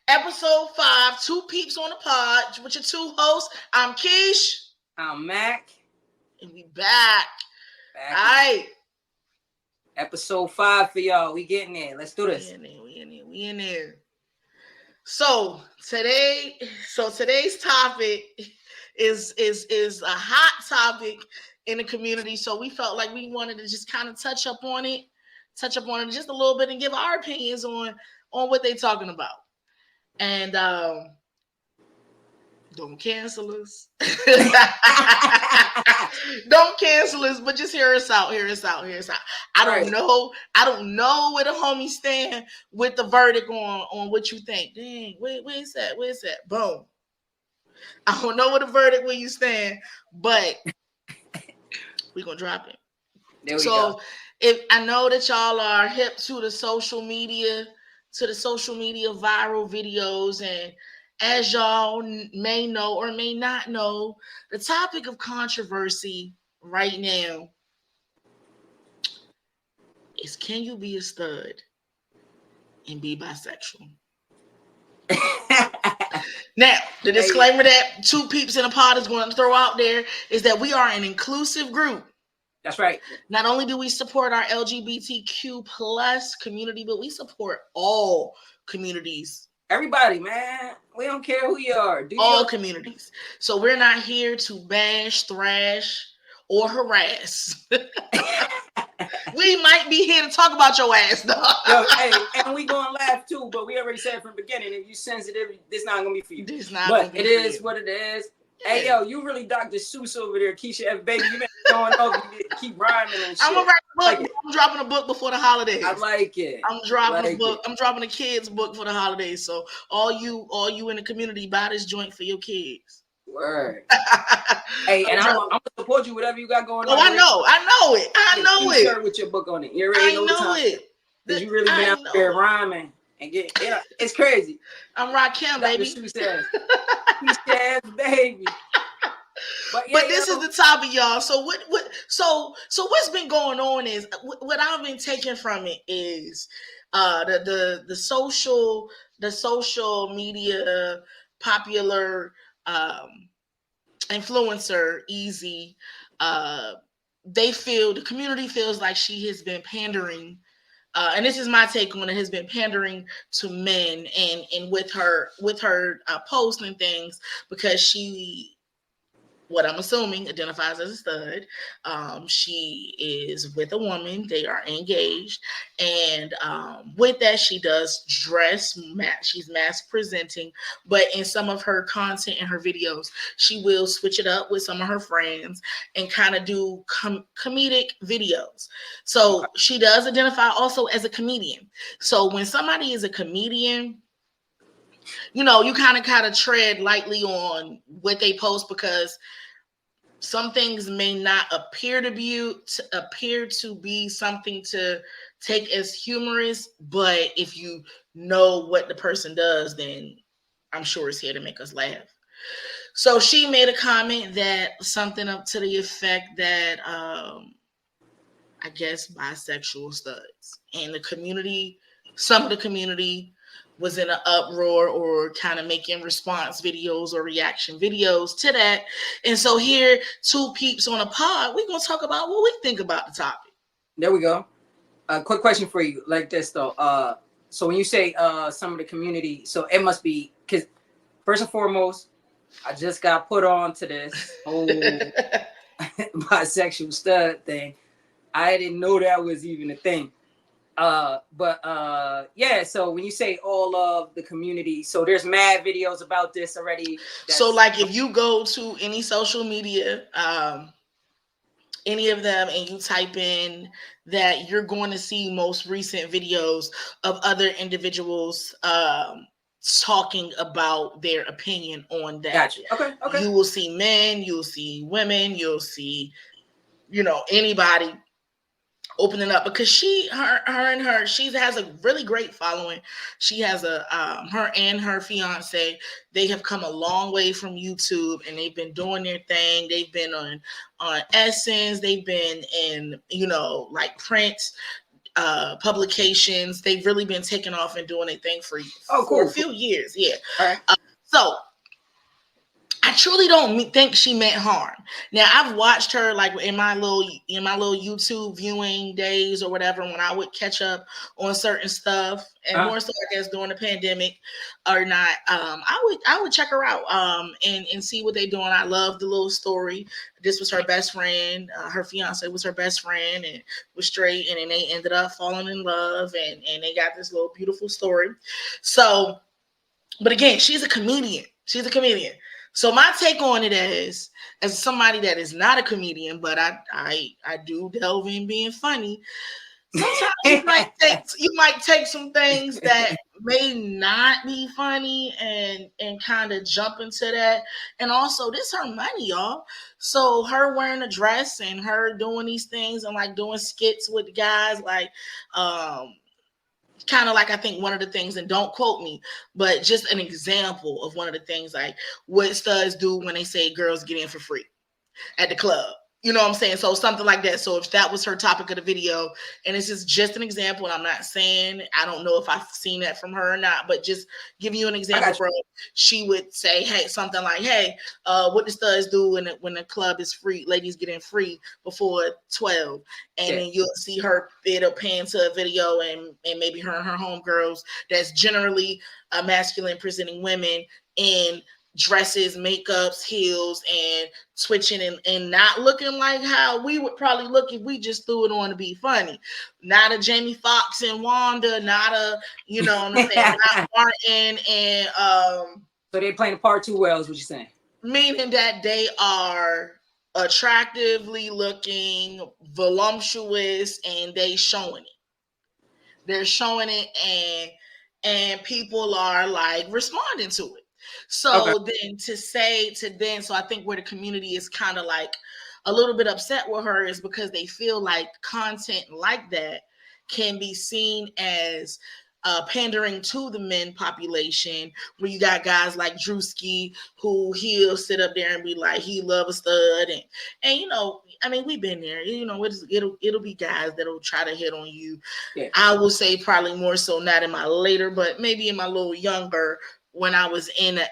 Episode 5, Two Peeps on the Pod with your two hosts. I'm Keish. I'm Mac. And we back. All right. Episode 5 for y'all. We getting there. Let's do this. We in there. So today's topic is a hot topic in the community. So we felt like we wanted to just kind of touch up on it just a little bit and give our opinions on what they're talking about. And don't cancel us. Don't cancel us, but just hear us out. I don't know where the homies stand with the verdict on what you think. Dang, where's that? Boom. I don't know what the verdict where you stand, but we're gonna drop it. There we go. If I know that y'all are hip to the social media viral videos, and as y'all may know or may not know, the topic of controversy right now is, can you be a stud and be bisexual? Now, the disclaimer that Two Peeps in a Pod is going to throw out there is that we are an inclusive group. That's right. Not only do we support our LGBTQ plus community, but we support all communities. Everybody, man. We don't care who you are. All communities. So we're not here to bash, thrash, or harass. We might be here to talk about your ass, though. Yo, hey, and we gonna laugh too, but we already said from the beginning, if you sensitive, this not gonna be for you. But it is what it is. Yeah. Hey, yo, you really Dr. Seuss over there, Keisha F. Baby. You been going over, you keep rhyming and shit. I'm gonna write a book. I'm dropping a book before the holidays. I like it. I'm dropping a book. I'm dropping a kids book for the holidays. So all you in the community, buy this joint for your kids. Word. Hey, and I'm gonna support you whatever you got going on. Oh, I know it. T-shirt with your book on it. You already know it. Because you really been out there rhyming and it's crazy. I'm Rakim, baby. She says, baby. But this is the topic, y'all. So what's been going on is what I've been taking from it is the social media popular influencer Easy. The community feels like she has been pandering. And this is my take on it, has been pandering to men and with her posts and things, because she, what I'm assuming, identifies as a stud. She is with a woman. They are engaged. And with that, she does dress. She's mass presenting. But in some of her content and her videos, she will switch it up with some of her friends and kind of do comedic videos. So she does identify also as a comedian. So when somebody is a comedian, you know, you kind of tread lightly on what they post, because some things may not appear to be something to take as humorous, but if you know what the person does, then I'm sure it's here to make us laugh. So she made a comment that something up to the effect that I guess bisexual studs and the community, some of the community was in an uproar or kind of making response videos or reaction videos to that. And so here, Two Peeps on a Pod, we're going to talk about what we think about the topic. There we go. A quick question for you, like this though. So when you say some of the community, so it must be, because first and foremost, I just got put on to this whole bisexual stud thing. I didn't know that was even a thing. So when you say all of the community, so there's mad videos about this already. So like if you go to any social media, any of them, and you type in that, you're going to see most recent videos of other individuals talking about their opinion on that. Gotcha. Okay. You will see men, you'll see women, you'll see, anybody opening up, because she has a really great following. She has her and her fiance, they have come a long way from YouTube, and they've been doing their thing. They've been on Essence, they've been in like print publications. They've really been taking off and doing a thing for a few years. Yeah. All right. So I truly don't think she meant harm. Now I've watched her like in my little YouTube viewing days or whatever when I would catch up on certain stuff, and more so I guess during the pandemic or not. I would check her out and see what they're doing. I love the little story. This was her best friend. Her fiance was her best friend and was straight, and then they ended up falling in love, and they got this little beautiful story. So, but again, she's a comedian. So my take on it is, as somebody that is not a comedian, but I do delve in being funny. Sometimes you might take some things that may not be funny and kind of jump into that. And also, this is her money, y'all. So her wearing a dress and her doing these things and like doing skits with guys, like kind of like, I think one of the things, and don't quote me, but just an example of one of the things, like what studs do when they say girls get in for free at the club. You know what I'm saying? So something like that. So if that was her topic of the video, and this is just an example, and I'm not saying, I don't know if I've seen that from her or not, but just giving you an example, bro. She would say, hey, something like, hey, what the studs do when the club is free, ladies get in free before 12. And then you'll see her it'll pan to a video and maybe her and her homegirls that's generally masculine presenting women in dresses, makeups, heels, and twitching and not looking like how we would probably look if we just threw it on to be funny. Not a Jamie Foxx and Wanda, not a, you know what I'm saying, not Martin and so they're playing the part too well, is what you're saying. Meaning that they are attractively looking, voluptuous, and they showing it. They're showing it, and people are like responding to it. So then so I think where the community is kind of like a little bit upset with her is because they feel like content like that can be seen as pandering to the men population, where you got guys like Drewski who he'll sit up there and be like, he love a stud, and you know, I mean, we've been there. You know, it'll be guys that'll try to hit on you. Yeah. I will say probably more so not in my later, but maybe in my little younger, when I was in a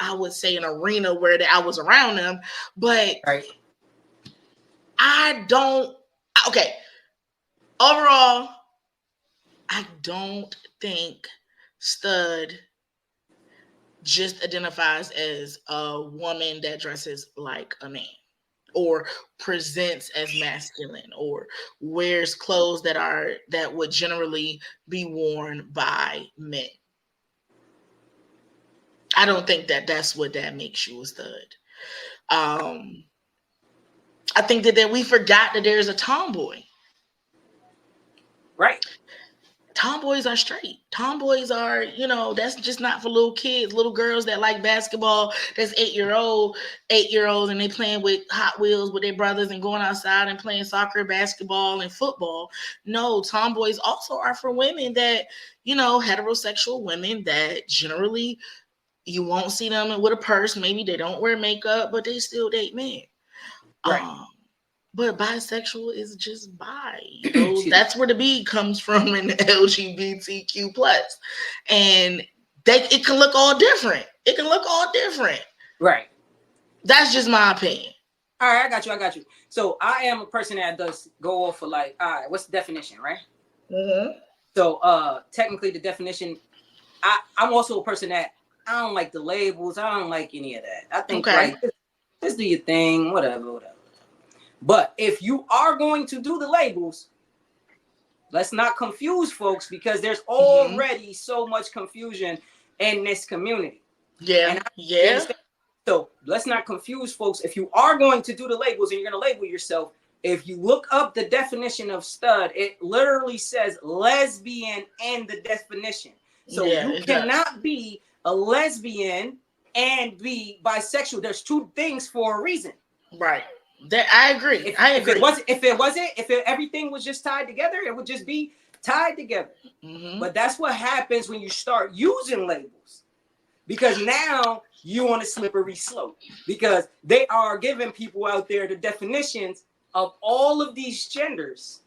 I would say an arena where I was around them, but overall, I don't think stud just identifies as a woman that dresses like a man, or presents as masculine, or wears clothes that would generally be worn by men. I don't think that's what that makes you a stud. I think that we forgot that there's a tomboy. Right. Tomboys are straight. Tomboys are, you know, that's just not for little kids, little girls that like basketball, that's 8-year-olds, and they playing with Hot Wheels with their brothers and going outside and playing soccer, basketball, and football. No, tomboys also are for women that, you know, heterosexual women that generally you won't see them with a purse. Maybe they don't wear makeup, but they still date men. Right. But bisexual is just bi. You know, that's where the B comes from in the LGBTQ+. And it can look all different. Right. That's just my opinion. All right, I got you. So I am a person that does go off for like, all right, what's the definition, right? Mm-hmm. So technically the definition, I'm also a person that I don't like the labels. I don't like any of that. I think like, just do your thing, whatever. But if you are going to do the labels, let's not confuse folks, because there's already so much confusion in this community. Yeah. So let's not confuse folks. If you are going to do the labels and you're going to label yourself, if you look up the definition of stud, it literally says lesbian in the definition. So you cannot be a lesbian and be bisexual. There's two things for a reason. Right. I agree. If everything was just tied together, it would just be tied together. Mm-hmm. But that's what happens when you start using labels, because now you're on a slippery slope, because they are giving people out there the definitions of all of these genders.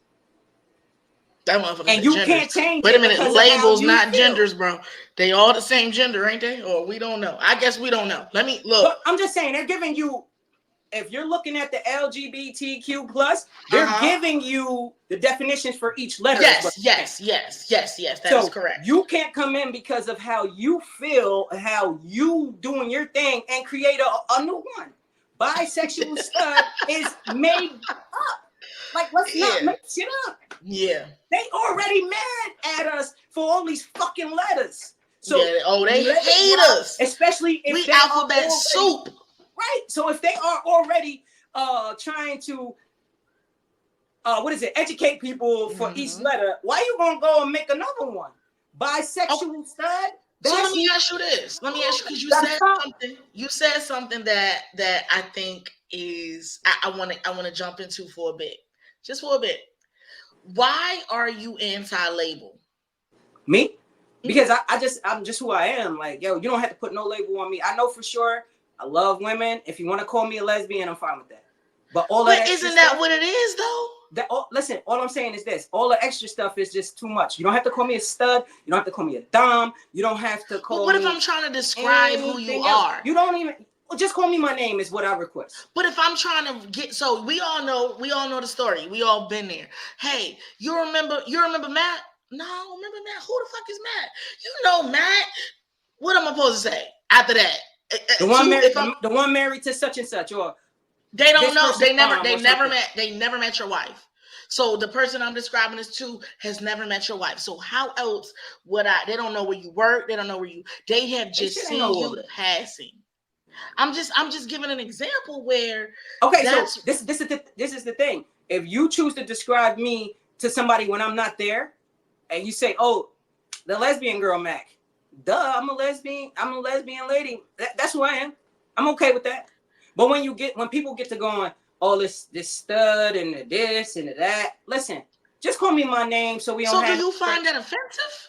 And you genders. Can't change. Wait a minute, labels, not genders, bro. They all the same gender, ain't they? Or we don't know. I guess we don't know. Let me look. But I'm just saying, they're giving you. If you're looking at the LGBTQ plus, they're giving you the definitions for each letter. Yes. That is correct. You can't come in because of how you feel, how you doing your thing, and create a new one. Bisexual stud is made up. Like, let's not make shit up. Yeah. They already mad at us for all these fucking letters. So they hate us. Especially if we they alphabet soup. Right. So if they are already trying to educate people for each letter, why you gonna go and make another one? Bisexual stud? So let me ask you this. Because you said something that I think is I want to jump into for a bit. Just for a bit. Why are you anti-label? Me? Because I'm just who I am. Like, yo, you don't have to put no label on me. I know for sure I love women. If you want to call me a lesbian, I'm fine with that. But isn't that what it is though? Listen, all I'm saying is this. All the extra stuff is just too much. You don't have to call me a stud. You don't have to call me a dom. You don't have to call me. What if I'm trying to describe who you are? You don't even. Just call me my name is what I request. But if I'm trying to get, so we all know the story. We all been there. Hey, you remember Matt? No, remember Matt? Who the fuck is Matt? You know Matt. What am I supposed to say after that? The one married to such and such, or they don't know. They never met your wife. So the person I'm describing this to has never met your wife. So how else would I? They don't know where you work. They don't know where you. They have just seen you passing. I'm just giving an example where. Okay, so this is the thing. If you choose to describe me to somebody when I'm not there, and you say, "Oh, the lesbian girl, Mac," duh, I'm a lesbian lady. That's who I am. I'm okay with that. But when people get to going, oh, this stud and this and that, listen, just call me my name so we don't. So do you find that offensive?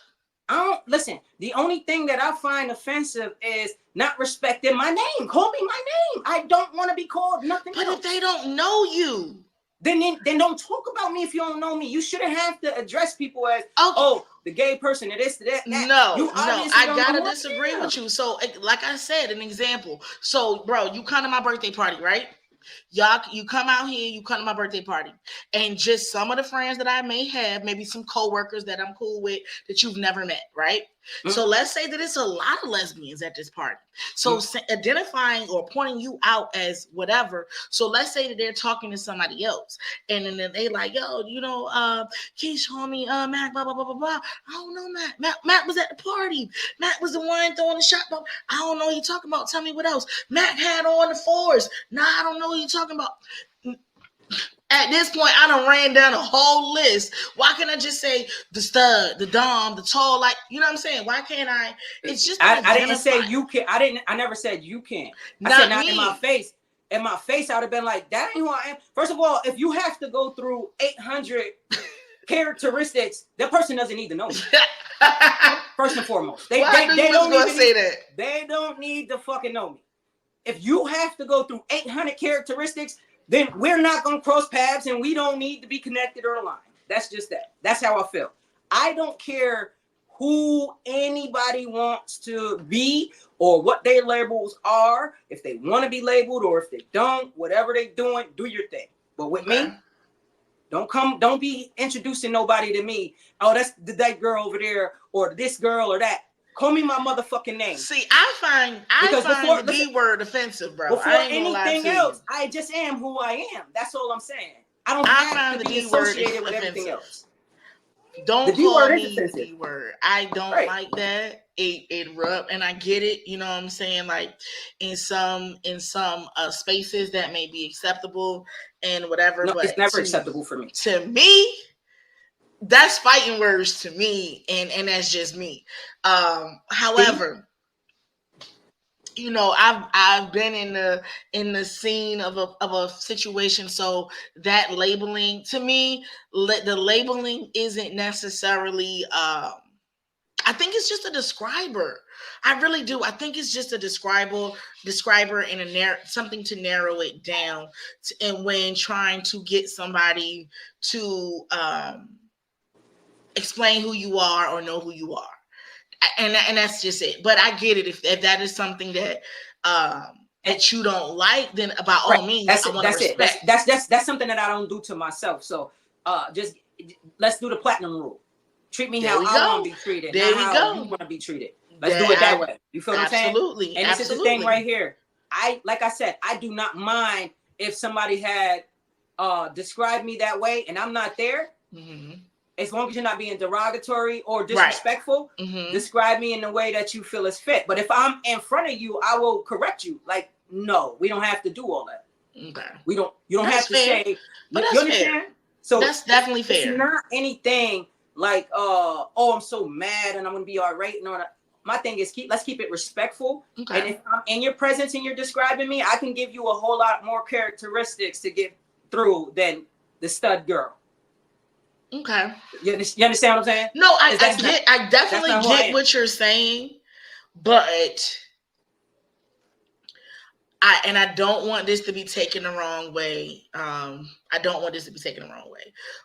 Listen. The only thing that I find offensive is not respecting my name. Call me my name. I don't want to be called nothing else. But if they don't know you, then don't talk about me if you don't know me. You shouldn't have to address people as the gay person, or this, that. No, I gotta disagree with you. So, like I said, an example. So, bro, you come to my birthday party, right? You come out here, you come to my birthday party, and just some of the friends that I may have, maybe some coworkers that I'm cool with that you've never met, right? Mm-hmm. So let's say that it's a lot of lesbians at this party. So identifying or pointing you out as whatever. So let's say that they're talking to somebody else, and then they like, yo, Keish, homie, Mac, blah blah blah blah blah. I don't know, Mac was at the party. Mac was the one throwing the shot. I don't know what you're talking about. Tell me what else. Mac had on the fours. Nah, I don't know what you're talking about. At this point, I done ran down a whole list. Why can't I just say the stud, the dom, the tall? Like, you know what I'm saying? Why can't I? It's just I didn't say you can. I never said you can. I said not in my face. In my face, I would have been like, that ain't who I am. First of all, if you have to go through 800 characteristics, that person doesn't need to know me. First and foremost, they don't even say that. They don't need to fucking know me. If you have to go through 800 characteristics, then we're not going to cross paths and we don't need to be connected or aligned. That's just that. That's how I feel. I don't care who anybody wants to be or what their labels are. If they want to be labeled or if they don't, whatever they doing, do your thing. But with me, don't be introducing nobody to me. Oh, that's that girl over there or this girl or that. Call me my motherfucking name. See, I find the B word offensive, bro. Before anything else, I just am who I am. That's all I'm saying. I don't have to be associated with everything else. Don't call me the B word. I don't like that. It rub, and I get it. You know what I'm saying? Like in some spaces that may be acceptable and whatever. No, but it's never acceptable for me. To me, that's fighting words to me, and that's just me. However, I've been in the scene of a situation, so that labeling to me, the labeling isn't necessarily I think it's just a describer. I really do. I think it's just a describer and something to narrow it down. And when trying to get somebody to explain who you are or know who you are, and that's just it. But I get it. If that is something that that you don't like, then by all means, I want to respect. That's something that I don't do to myself. So just let's do the platinum rule. Treat me how I want to be treated. There we go. You want to be treated. Let's do it that way. You feel what I'm saying? Absolutely. And this is the thing right here. Like I said, I do not mind if somebody had described me that way and I'm not there. Mm-hmm. As long as you're not being derogatory or disrespectful, right. Mm-hmm. Describe me in the way that you feel is fit. But if I'm in front of you, I will correct you. Like, no, we don't have to do all that. Okay. You don't have to say. But that's fair. So that's definitely fair. It's not anything like, oh, I'm so mad and I'm gonna be all right and all that. My thing is let's keep it respectful. Okay. And if I'm in your presence and you're describing me, I can give you a whole lot more characteristics to get through than the stud girl. Okay. You understand what I'm saying? No, I definitely get what you're saying, but I don't want this to be taken the wrong way.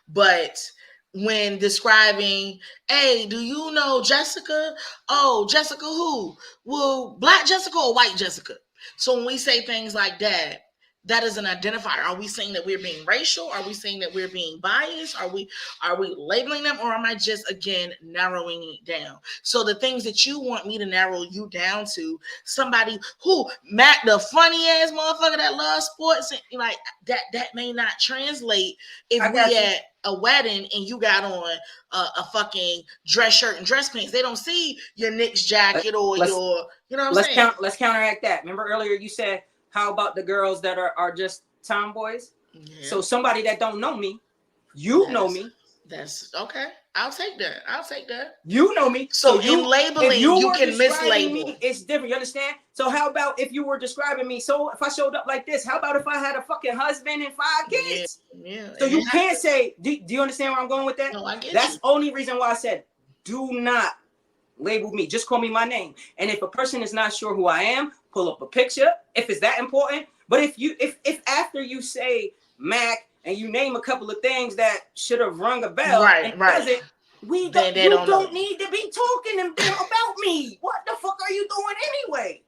But when describing, hey, do you know Jessica? Oh, Jessica who? Well, black Jessica or white Jessica? So when we say things like that, that is an identifier. Are we saying that we're being racial? Are we saying that we're being biased? Are we labeling them? Or am I just, again, narrowing it down? So the things that you want me to narrow you down to, somebody who, Matt, the funny ass motherfucker that loves sports, like that may not translate if we at a wedding and you got on a fucking dress shirt and dress pants. They don't see your Knicks jacket or your, you know what I'm saying? Let's counteract that. Remember earlier you said, how about the girls that are just tomboys? Yeah. So somebody that don't know me, know me. That's okay. I'll take that. You know me. So in labeling, you can mislabel. Me, it's different. You understand? So how about if you were describing me? So if I showed up like this, how about if I had a fucking husband and 5 kids? Yeah. So you can't say, do you understand where I'm going with that? No, I get That's the only reason why I said, do not label me. Just call me my name. And if a person is not sure who I am, pull up a picture if it's that important. But if after you say Mac and you name a couple of things that should have rung a bell, right. You don't need to be talking about me. What the fuck are you doing anyway?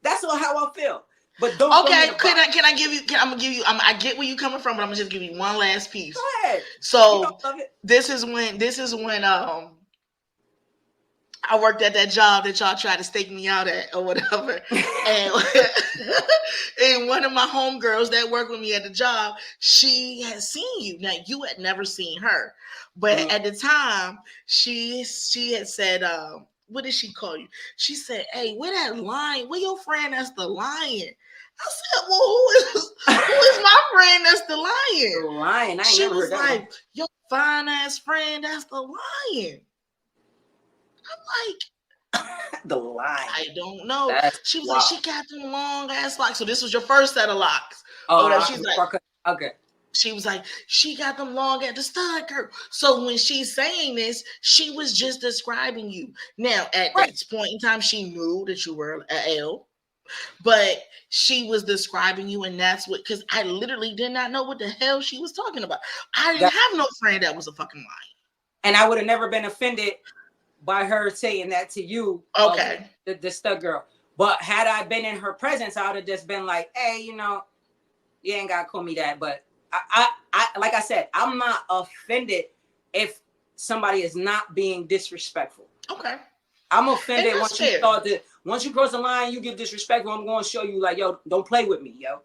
That's how I feel. But don't. Okay, can I give you? I'm gonna give you. I get where you coming from, but I'm gonna just give you one last piece. Go ahead. So this is when I worked at that job that y'all tried to stake me out at or whatever. And one of my homegirls that worked with me at the job, she had seen you. Now, you had never seen her. But at the time, she had said, what did she call you? She said, hey, where that lion? Where your friend that's the lion? I said, well, who is my friend that's the lion? The lion. She was like, your fine ass friend that's the lion. I'm like, the lion. I don't know. She was like, she got them long ass locks. So this was your first set of locks. Oh, she's like, okay. She was like, she got them long at the stud curve. So when she's saying this, she was just describing you. Now, at this point in time, she knew that you were an L, but she was describing you, and that's what, because I literally did not know what the hell she was talking about. I didn't have no friend that was a fucking lion. And I would have never been offended by her saying that to you. Okay. The stud girl. But had I been in her presence, I would have just been like, hey, you ain't got to call me that. But I like I said, I'm not offended if somebody is not being disrespectful. Okay. I'm offended once you cross the line, you get disrespectful. I'm going to show you like, yo, don't play with me, yo.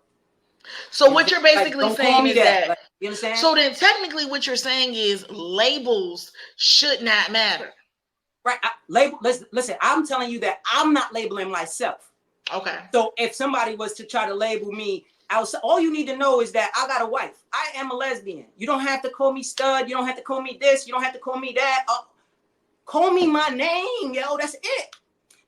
So what you're basically saying is that, like, you understand? So then technically what you're saying is labels should not matter. Right. Listen, I'm telling you that I'm not labeling myself. Okay. So if somebody was to try to label me, all you need to know is that I got a wife. I am a lesbian. You don't have to call me stud. You don't have to call me this. You don't have to call me that. Call me my name, yo. That's it.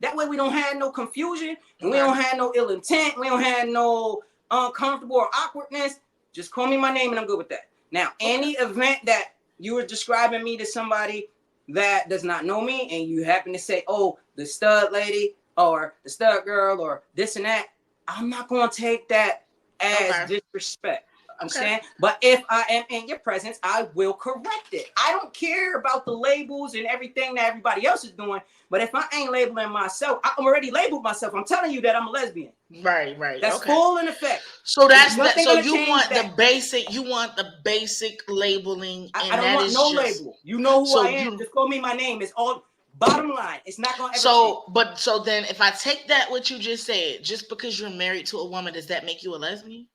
That way we don't have no confusion and we don't have no ill intent. We don't have no uncomfortable or awkwardness. Just call me my name and I'm good with that. Now, any event that you were describing me to somebody that does not know me and you happen to say, oh, the stud lady or the stud girl or this and that, I'm not going to take that as disrespect. Understand? Okay. But if I am in your presence, I will correct it. I don't care about the labels and everything that everybody else is doing. But if I ain't labeling myself, I'm already labeled myself. I'm telling you that I'm a lesbian. Right. That's full in effect. So that's that. So you want the basic. You want the basic labeling. I don't want no label. You know who I am. Just call me my name. It's all. Bottom line, it's not going to ever change. So then if I take that what you just said, just because you're married to a woman, does that make you a lesbian?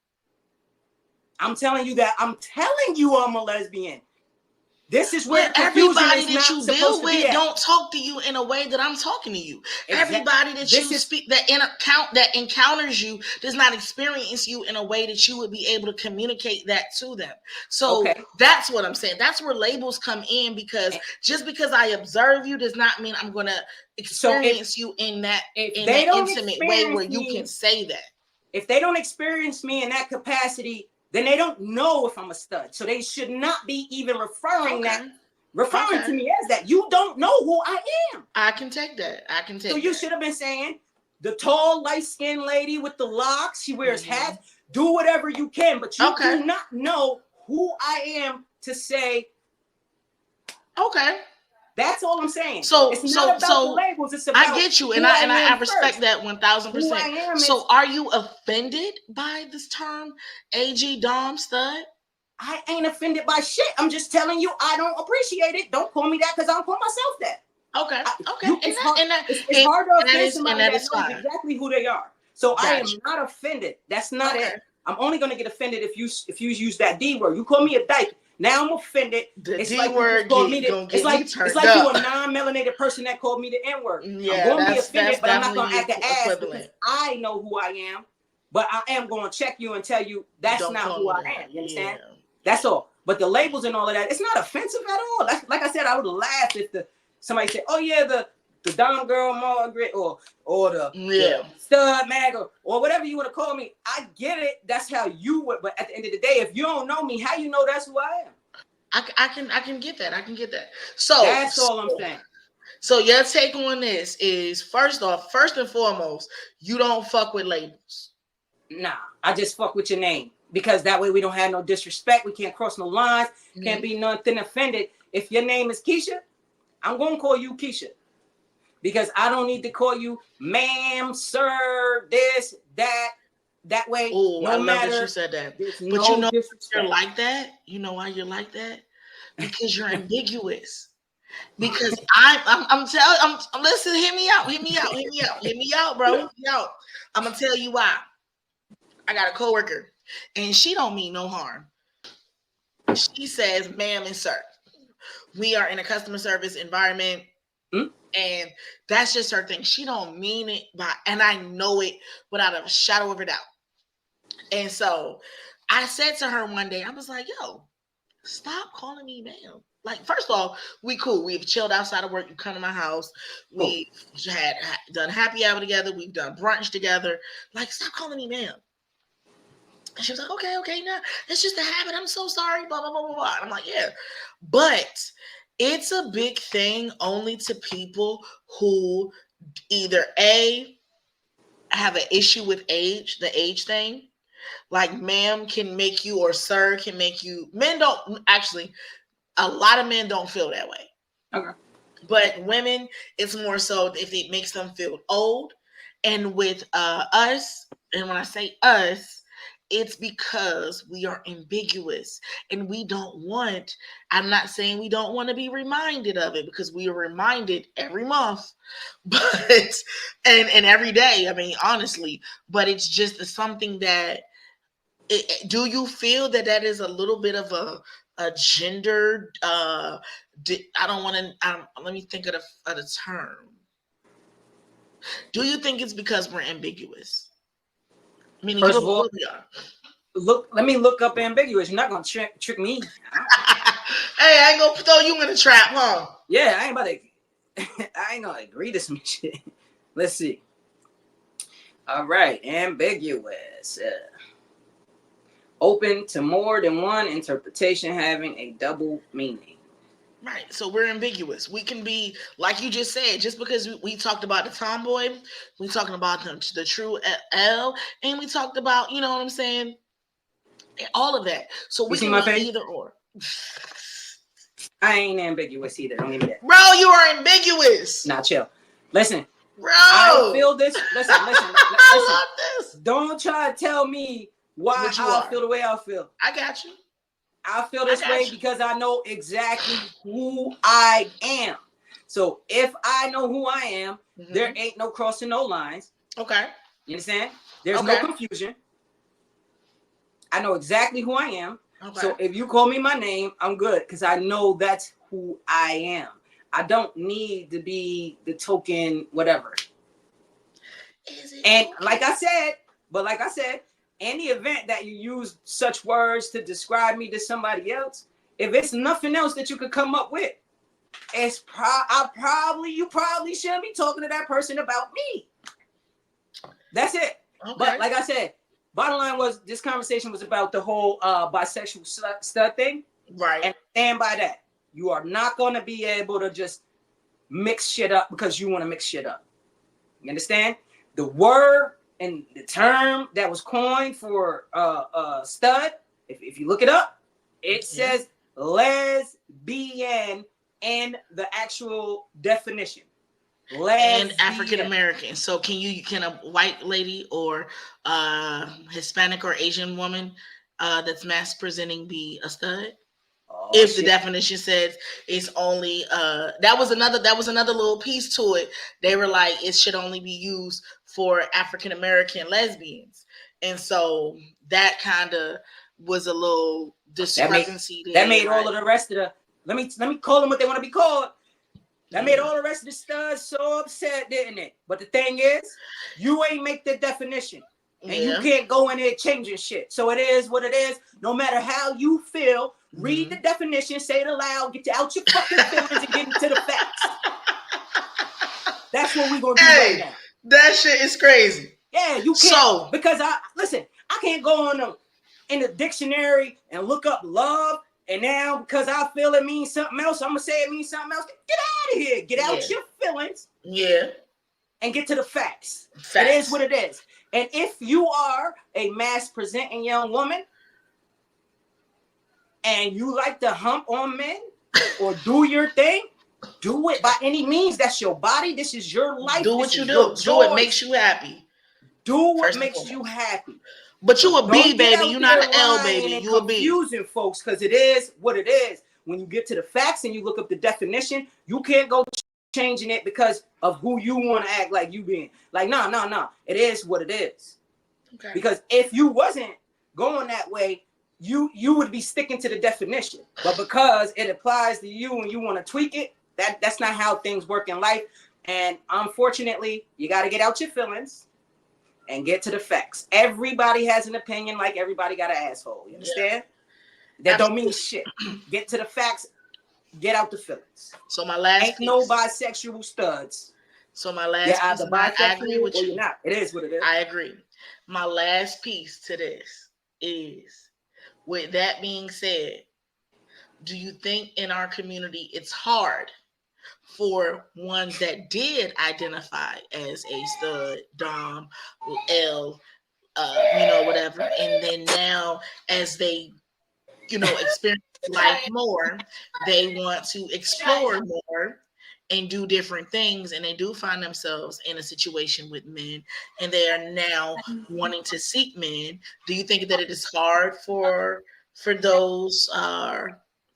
I'm telling you that I'm a lesbian. This is where everybody that you deal with don't talk to you in a way that I'm talking to you. Exactly. Everybody that that encounters you does not experience you in a way that you would be able to communicate that to them. So that's what I'm saying. That's where labels come in, because just because I observe you does not mean I'm going to experience you in that intimate way where you can say that. If they don't experience me in that capacity, then they don't know if I'm a stud. So they should not be even referring to me as that. You don't know who I am. I can take that. So you should have been saying, the tall, light-skinned lady with the locks, she wears hats, do whatever you can, but you do not know who I am to say. Okay. That's all I'm saying. It's not about the labels. It's about I get you, and I respect that 1,000%. So, are you offended by this term, AG Dom Stud? I ain't offended by shit. I'm just telling you, I don't appreciate it. Don't call me that, because I don't call myself that. Okay. It's hard to offend somebody that knows exactly who they are. So I am not offended. That's not it. I'm only going to get offended if you use that D word. You call me a dyke. Now I'm offended. It's like you a non-melanated person that called me the N-word. Yeah, I'm going to be offended, but I'm not going to act an ass because I know who I am. But I am going to check you and tell you that's not who I am. You understand? Yeah. That's all. But the labels and all of that, it's not offensive at all. Like I said, I would laugh if somebody said, "Oh yeah, the Dom girl Margaret or the stud mag or whatever you want to call me." I get it. That's how you would. But at the end of the day, if you don't know me, how you know that's who I am? I can get that. So that's all I'm saying. So your take on this is, first and foremost, you don't fuck with labels. Nah, I just fuck with your name, because that way we don't have no disrespect. We can't cross no lines. Can't be nothing offended. If your name is Keisha, I'm gonna call you Keisha. Because I don't need to call you ma'am, sir, this, that way. Oh, I love that you said that. But you know you're like that? You know why you're like that? Because you're ambiguous. Because I'm listen, hear me out, bro. I'm gonna tell you why. I got a coworker, and she don't mean no harm. She says, ma'am and sir. We are in a customer service environment. And that's just her thing. She don't mean it and I know it without a shadow of a doubt. And so I said to her one day, I was like, yo, stop calling me ma'am. Like, first off, we cool. We've chilled outside of work. You come to my house. We've had done happy hour together. We've done brunch together. Like, stop calling me ma'am. And she was like, okay, now it's just a habit. I'm so sorry, blah, blah, blah, blah, blah. And I'm like, yeah. But it's a big thing only to people who either A, have an issue with age, the age thing. Like, ma'am can make you, or sir can make you. Men don't, actually, a lot of men don't feel that way. Okay. But women, it's more so if it makes them feel old. And with us, and when I say us, it's because we are ambiguous and we don't want, I'm not saying we don't want to be reminded of it, because we are reminded every month, but, and every day, I mean, honestly, but it's just something that, do you feel that is a little bit of a gendered, I don't want to, let me think of the term. Do you think it's because we're ambiguous? Meaning, first of all, let me look up ambiguous. You're not gonna trick me. Hey, I ain't gonna throw you in the trap, huh? Yeah, I ain't gonna agree to some shit. Let's see. All right, ambiguous. Open to more than one interpretation, having a double meaning. Right. So we're ambiguous. We can be, like you just said, just because we talked about the tomboy, we talking about the true L, and we talked about, you know what I'm saying, all of that. So we can be either or. I ain't ambiguous either. Don't give me that. Bro, you are ambiguous. Nah, chill. Listen. Bro. I feel this. Listen. I love this. Don't try to tell me why I feel the way I feel. I got you. I feel this way because I know exactly who I am. So if I know who I am, there ain't no crossing no lines. Okay. You understand? There's no confusion. I know exactly who I am. Okay. So if you call me my name, I'm good because I know that's who I am. I don't need to be the token whatever. And like I said, any event that you use such words to describe me to somebody else, if it's nothing else that you could come up with, it's you probably shouldn't be talking to that person about me. That's it. Okay. But like I said, bottom line was this conversation was about the whole bisexual stud thing. Right. And stand by that. You are not going to be able to just mix shit up because you want to mix shit up. You understand? The word and the term that was coined for stud, if you look it up, it says lesbian in the actual definition. And African American. So can a white lady or Hispanic or Asian woman that's mass presenting be a stud? If the definition says it's only that was another little piece to it. They were like, it should only be used for African American lesbians, and so that kind of was a little discrepancy. That made all of the rest of the let me call them what they want to be called. That made all the rest of the studs so upset, didn't it? But the thing is, you ain't make the definition. And you can't go in there changing shit. So it is what it is. No matter how you feel, read the definition, say it aloud, get out your fucking feelings and get into the facts. That's what we're going to do right now. That shit is crazy. Yeah, you can't. Because I can't go on in the dictionary and look up love. And now because I feel it means something else, I'm going to say it means something else. Get out of here. Get out your feelings. Yeah. And get to the facts. It is what it is. And if you are a mass presenting young woman and you like to hump on men or do your thing, do it by any means. That's your body. This is your life. Do what you do. Do what makes you happy. Do what makes you happy. But you a B, baby. You're not an L, baby. You a B. Confusing folks because it is what it is. When you get to the facts and you look up the definition, you can't go changing it because of who you want to act like you being. Like, no. It is what it is. Okay. Because if you wasn't going that way, you would be sticking to the definition. But because it applies to you and you want to tweak it, that's not how things work in life. And unfortunately, you got to get out your feelings and get to the facts. Everybody has an opinion, like everybody got an asshole. You understand? Yeah. That don't mean shit. Get to the facts. Get out the feelings. So my last ain't no bisexual studs. So my last piece, either bisexual I agree with you. You're not. It is what it is. I agree. My last piece to this is, with that being said, do you think in our community it's hard for ones that did identify as a stud, dom, L, whatever, and then now as they, experience life more, they want to explore more and do different things, and they do find themselves in a situation with men, and they are now wanting to seek men? Do you think that it is hard for those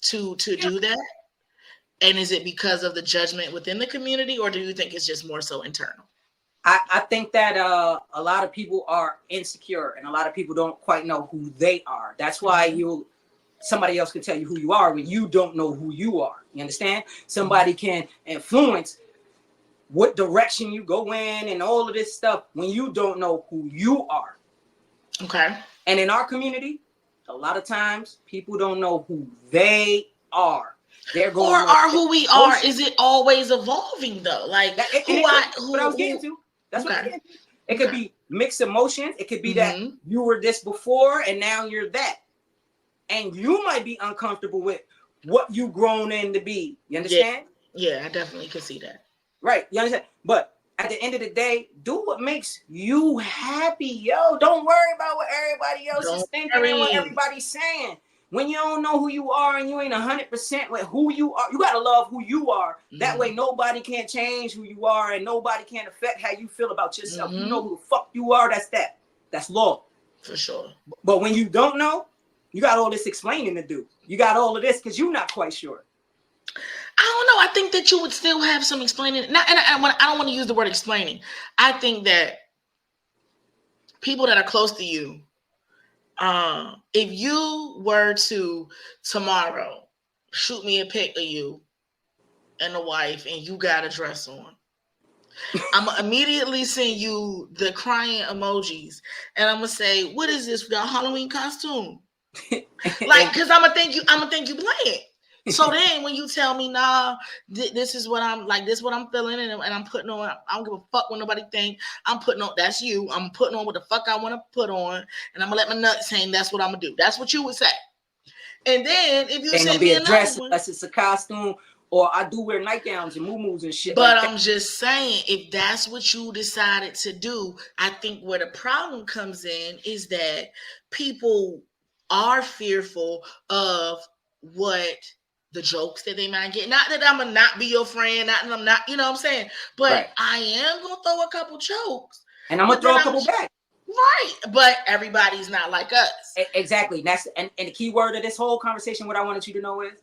to do that? And is it because of the judgment within the community, or do you think it's just more so internal? I think that a lot of people are insecure, and a lot of people don't quite know who they are. That's why somebody else can tell you who you are when you don't know who you are. You understand? Somebody can influence what direction you go in and all of this stuff when you don't know who you are. Okay. And in our community, a lot of times people don't know who they are. They're going who we are. Is it always evolving though? Like what I was getting to. That's what I'm getting to. It could be mixed emotions. It could be that you were this before and now you're that. And you might be uncomfortable with what you grown in to be. You understand? Yeah, I definitely can see that. Right. You understand? But at the end of the day, do what makes you happy, yo. Don't worry about what everybody else is thinking and what everybody's saying. When you don't know who you are and you ain't 100% with who you are, you gotta love who you are. That way nobody can change who you are and nobody can affect how you feel about yourself. You know who the fuck you are, that's that. That's law. For sure. But when you don't know, you got all this explaining to do. You got all of this because you're not quite sure. I don't know. I think that you would still have some explaining. I don't want to use the word explaining. I think that people that are close to you, if you were to tomorrow shoot me a pic of you and a wife and you got a dress on, I'm gonna immediately send you the crying emojis and I'm gonna say, what is this? We got a Halloween costume. Like, cause I'm gonna think you playing. So then when you tell me, nah, this is what I'm like, this is what I'm feeling and I'm putting on, I don't give a fuck what nobody think. I'm putting on, that's you. I'm putting on what the fuck I want to put on and I'm gonna let my nuts hang. That's what I'm gonna do. That's what you would say. And then if you send me a dress unless it's a costume, or I do wear nightgowns and muumuus and shit. But like I'm just saying, if that's what you decided to do, I think where the problem comes in is that people are fearful of what the jokes that they might get. Not that I'm gonna not be your friend, not that I'm not, you know what I'm saying? But I am gonna throw a couple jokes. And I'm gonna throw a couple back. Right. But everybody's not like us. Exactly. That's and the key word of this whole conversation, what I wanted you to know is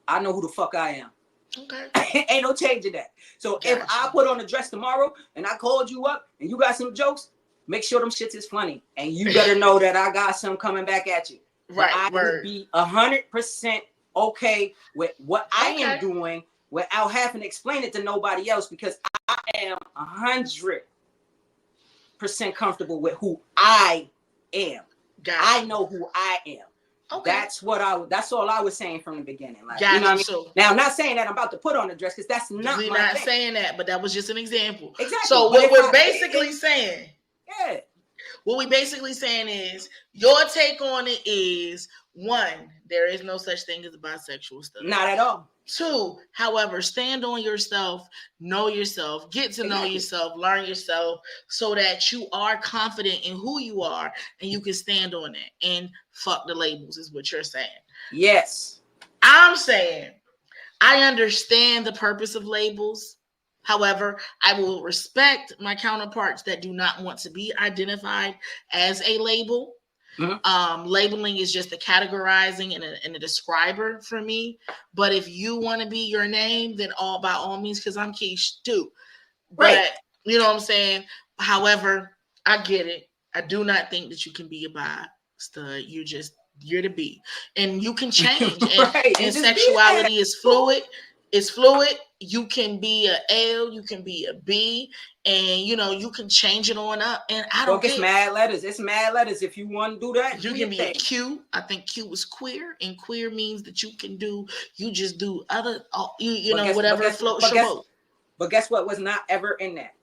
I know who the fuck I am. Okay. Ain't no change in that. So if I put on a dress tomorrow and I called you up and you got some jokes, make sure them shits is funny. And you better know that I got some coming back at you. Right. I would be 100% okay with what I am doing without having to explain it to nobody else, because I am 100% comfortable with who I am. I know who I am. Okay. That's all I was saying from the beginning. Like, you know what I mean? So, now I'm not saying that I'm about to put on a dress, because that's not my not thing. Saying that, but that was just an example. Exactly. So what we're basically saying, what we basically saying is your take on it is, one, there is no such thing as a bisexual stuff. Not at all. Two, however, stand on yourself, know yourself, get to know yourself, learn yourself, so that you are confident in who you are and you can stand on it. And fuck the labels is what you're saying. Yes. I'm saying I understand the purpose of labels. However, I will respect my counterparts that do not want to be identified as a label. Mm-hmm. Labeling is just a categorizing and a describer for me. But if you want to be your name, then by all means, because I'm Keish too. Right. But you know what I'm saying? However, I get it. I do not think that you can be a bi stud. You're the B. And you can change. And sexuality is fluid. It's fluid. You can be a L, you can be a B, and you can change it on up. And I don't care. It's mad letters. It's mad letters. If you want to do that, you can be a Q. I think Q is queer, and queer means that you just do other, whatever floats your boat. But guess what was not ever in that?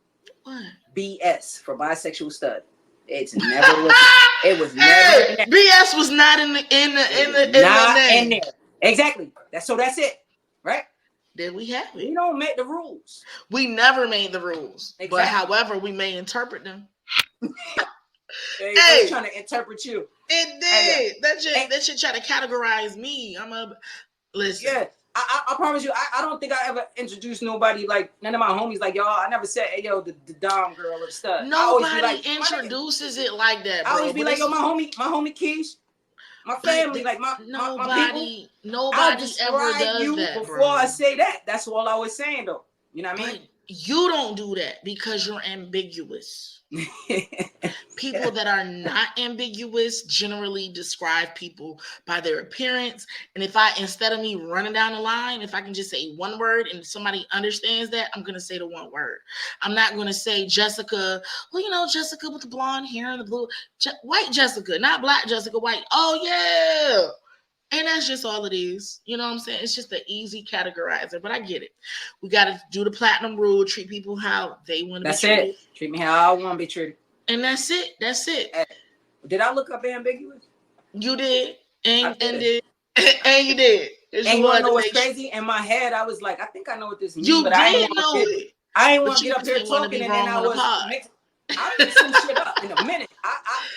What? BS for bisexual stud. It was never in there. BS was not in the name. In there. Exactly. That's it. Right? Then we have it. We don't make the rules. We never made the rules. Exactly. But however, we may interpret them. Hey, trying to interpret you. It did. That should try to categorize me. Listen. Yeah. I promise you, I don't think I ever introduced nobody, like none of my homies, like, y'all, I never said, hey, yo, the dom girl or the stud. Nobody introduces it like that, bro. I always be like, yo, my homie Keish, my family, like my people. Nobody ever does that, before I say that. That's all I was saying, though. You know what I mean? You don't do that because you're ambiguous. People that are not ambiguous generally describe people by their appearance. And instead of me running down the line, if I can just say one word and somebody understands that, I'm going to say the one word. I'm not going to say Jessica. Well, Jessica with the blonde hair and the blue, white Jessica, not black Jessica, white. Oh yeah. And that's just all it is. You know what I'm saying? It's just an easy categorizer, but I get it. We got to do the platinum rule, treat people how they want to be treated. That's it. Treat me how I want to be treated. And that's it. Did I look up ambiguous? You did. And you did. And you want to know what's crazy? In my head, I was like, I think I know what this means. You but did I ain't know it. I ain't want to get up here talking, and then I mix some shit up in a minute.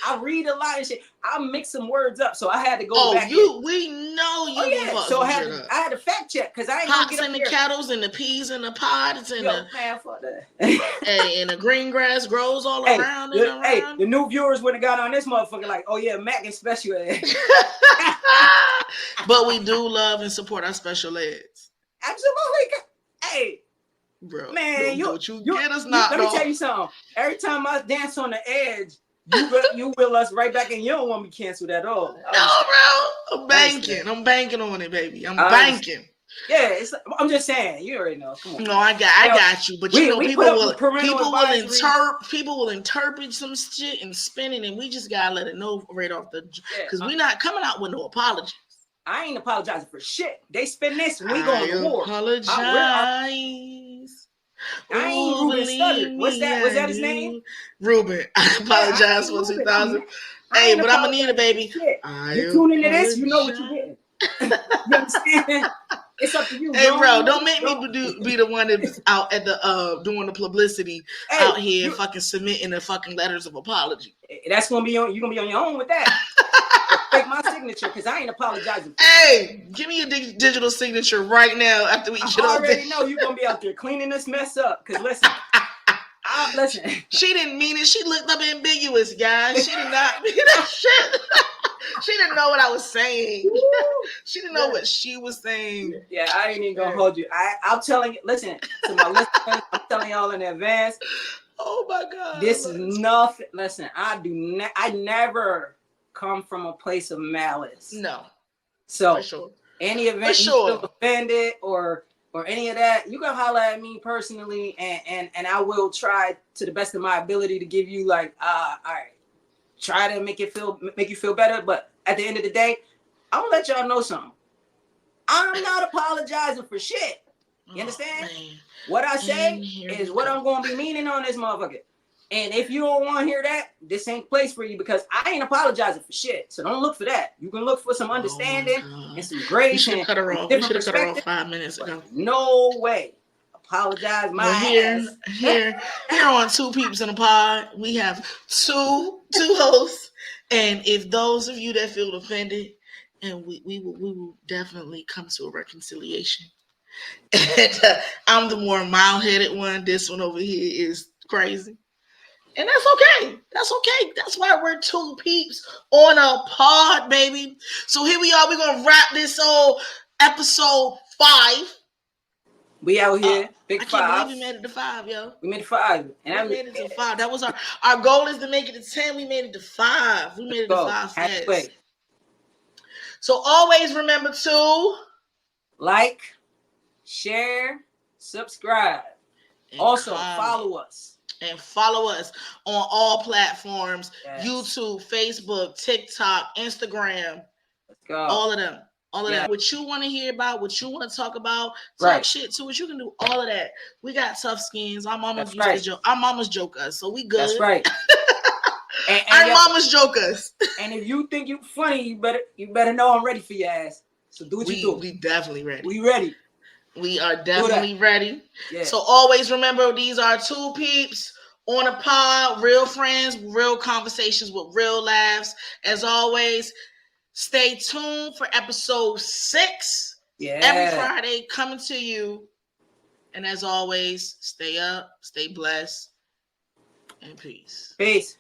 I read a lot of shit. I mix some words up, so I had to go back. We know you. Oh yeah, so I had to fact check because I ain't pots gonna get up and the kettles and the peas and the pods and man, fuck that. And the green grass grows all around and around. Hey, the new viewers would have got on this motherfucker like, oh yeah, Mac is special ed. But we do love and support our special eds. Absolutely. Hey. Bro, man, you get us not. Let me tell you something. Every time I dance on the edge, you will us right back, and you don't want me canceled at all. No, bro. I'm banking on it, baby. I'm banking. Yeah, I'm just saying. You already know. Come on. No, I got you. But you know, people will interpret some shit and spin it, and we just gotta let it know right off the because we're not coming out with no apologies. I ain't apologizing for shit. They spin this, and we going to war. Apologize. I ain't Ruben Studdard. Was that his name? Ruben. I apologize for 2000. Hey, but I'm gonna need it, baby. You tune into this, you know what you're getting. You understand? It's up to you. Hey, bro, don't make me be the one that's out at the doing the publicity out here, fucking submitting the fucking letters of apology. That's gonna be on. You're gonna be on your own with that. Take my signature because I ain't apologizing. Hey, give me a digital signature right now after we get off. I already know you're gonna be out there cleaning this mess up. Cause listen, listen. She didn't mean it. She looked up ambiguous, guys. She did not mean that shit. She didn't know what I was saying. She didn't know what she was saying. Yeah, I ain't even gonna hold you. I'm telling you. Listen to my listeners. I'm telling y'all in advance. Oh my God. This is nothing. Listen, I never come from a place of malice. No. So for sure. Any event you feel offended or any of that, you can holler at me personally and I will try to the best of my ability to give you like all right, try to make you feel better. But at the end of the day, I'm gonna let y'all know something. I'm not apologizing for shit. You understand? What I say is what I'm gonna be meaning on this motherfucker. And if you don't want to hear that, this ain't place for you because I ain't apologizing for shit. So don't look for that. You can look for some understanding and some grace. We should have cut her off. We should have cut her off 5 minutes ago. No way. Apologize my ass. Here on Two Peeps in a Pod, we have two hosts. And if those of you that feel offended, and we will definitely come to a reconciliation. And I'm the more mild-headed one. This one over here is crazy. And that's okay. That's okay. That's why we're Two Peeps on a pod, baby. So here we are. We're going to wrap this whole episode 5. We out here. Big 5. I can't believe we made it to 5, yo. We made it 5. And we made it to 5. That was our goal is to make it to 10. We made it to 5. We made it to 5 fast. So always remember to like, share, subscribe. And also follow us. And follow us on all platforms. Yes. YouTube, Facebook, TikTok, Instagram. Let's go. All of them. What you want to hear about, what you want to talk about, talk shit to us. You can do all of that. We got tough skins. Our mamas used to joke. Our mamas joke us, so we good. That's right. and our mamas joke us. And if you think you funny, you better know I'm ready for your ass. So do what you do. We definitely ready. We ready. We are definitely ready. Yeah. So always remember, these are Two Peeps on a pod, real friends, real conversations with real laughs. As always, stay tuned for episode 6. Yeah. Every Friday coming to you. And as always, stay up, stay blessed, and peace. Peace.